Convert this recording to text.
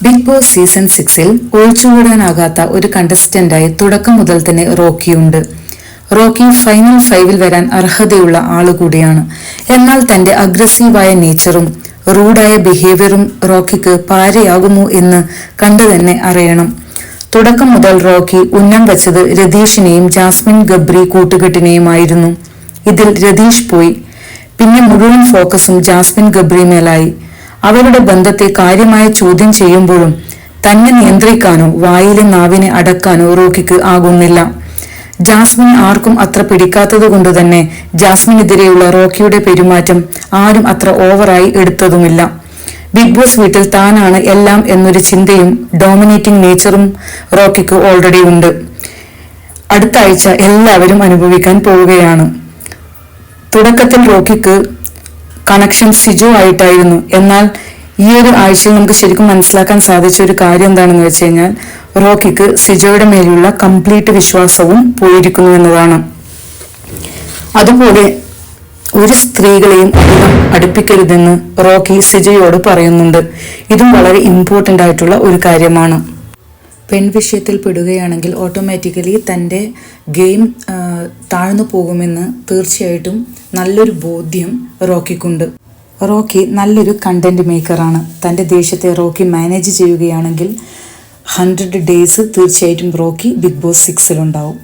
Big boss season 6-ൽ ഒഴിച്ചുകൂടാനാകാത്ത ഒരു കണ്ടസ്റ്റന്റായി തുടക്കം മുതൽ തന്നെ റോക്കിയുണ്ട്. റോക്കി ഫൈനൽ 5-ൽ വരാൻ അർഹതയുള്ള ആളുകൂടിയാണ്. എന്നാൽ തന്റെ അഗ്രസീവായ നേച്ചറും റൂഡായ ബിഹേവിയറും റോക്കിക്ക് പാരയാകുമോ എന്ന് കണ്ടു തന്നെ അറിയണം. തുടക്കം മുതൽ റോക്കി ഉന്നം വെച്ചത് രതീഷിനെയും ജാസ്മിൻ ഗബ്രി കൂട്ടുകെട്ടിനെയുമായിരുന്നു. ഇതിൽ രതീഷ് പോയി. പിന്നെ മുഴുവൻ ഫോക്കസും ജാസ്മിൻ ഗബ്രി മേലായി. അവരുടെ ബന്ധത്തെ കാര്യമായി ചോദ്യം ചെയ്യുമ്പോഴും തന്നെ നിയന്ത്രിക്കാനോ വായിലെ നാവിനെ അടക്കാനോ റോക്കിക്ക് ആകുന്നില്ല. ജാസ്മിൻ ആർക്കും അത്ര പിടിക്കാത്തതുകൊണ്ട് തന്നെ ജാസ്മിനെതിരെയുള്ള റോക്കിയുടെ പെരുമാറ്റം ആരും അത്ര ഓവറായി എടുത്തതുമില്ല. ബിഗ് ബോസ് വീട്ടിൽ താനാണ് എല്ലാം എന്നൊരു ചിന്തയും ഡോമിനേറ്റിംഗ് നേച്ചറും റോക്കിക്ക് ഓൾറെഡി ഉണ്ട്. അടുത്ത ആഴ്ച എല്ലാവരും അനുഭവിക്കാൻ പോവുകയാണ്. തുടക്കത്തിൽ റോക്കിക്ക് കണക്ഷൻ സിജോ ആയിട്ടായിരുന്നു. എന്നാൽ ഈ ഒരു ആഴ്ചയിൽ നമുക്ക് ശരിക്കും മനസ്സിലാക്കാൻ സാധിച്ച ഒരു കാര്യം എന്താണെന്ന് വെച്ച് കഴിഞ്ഞാൽ റോക്കിക്ക് സിജോയുടെ മേലുള്ള കംപ്ലീറ്റ് വിശ്വാസവും പോയിരിക്കുന്നു എന്നതാണ്. അതുപോലെ ഒരു സ്ത്രീകളെയും അധികം അടുപ്പിക്കരുതെന്ന് റോക്കി സിജയോട് പറയുന്നുണ്ട്. ഇതും വളരെ ഇമ്പോർട്ടൻ്റ് ആയിട്ടുള്ള ഒരു കാര്യമാണ്. പെൺവിഷയത്തിൽ പെടുകയാണെങ്കിൽ ഓട്ടോമാറ്റിക്കലി തൻ്റെ ഗെയിം താഴ്ന്നു പോകുമെന്ന് തീർച്ചയായിട്ടും നല്ലൊരു ബോധ്യം റോക്കിക്കുണ്ട്. റോക്കി നല്ലൊരു കണ്ടന്റ് മേക്കറാണ്. തൻ്റെ ദേഷ്യത്തെ റോക്കി മാനേജ് ചെയ്യുകയാണെങ്കിൽ 100 days തീർച്ചയായിട്ടും റോക്കി ബിഗ് ബോസ് 6-ൽ ഉണ്ടാവും.